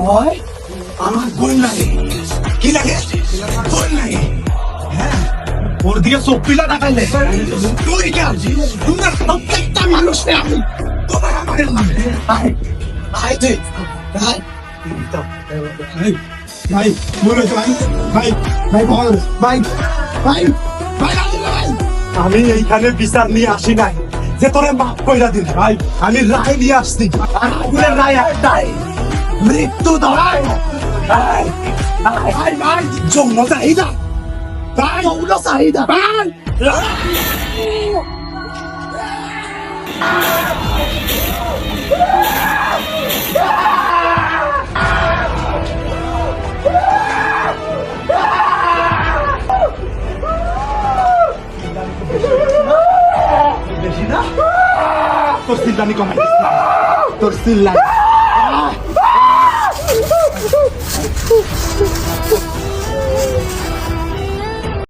হয় আমার বোন লাগে। কি লাগে? বোন লাগে। হ্যাঁ, ওর দিকে চোখ পিলা দেখাইলে তুই কেন? তোমরা প্রত্যেকটা মানুষে আমি তোমার আমার আয় আয় তুই আয়। ভাই মনে হচ্ছে ভাই ভাই ভাই বল ভাই ভাই ভাই ভাই আমি এইখানে বিচার নিয়ে আসি নাই যে তোরে মাফ কইরা দিন ভাই, আমি রায় নিয়ে আসছি। আর আগুনের রায় একটাই, মৃত্যু দড়াই। ভাই ভাই ভাই যৌন চাহিদা, ভাই যৌন চাহিদা ভাই। বেশি না তোর চিল্লানি কমাই দিস না, তোর চিল্লানি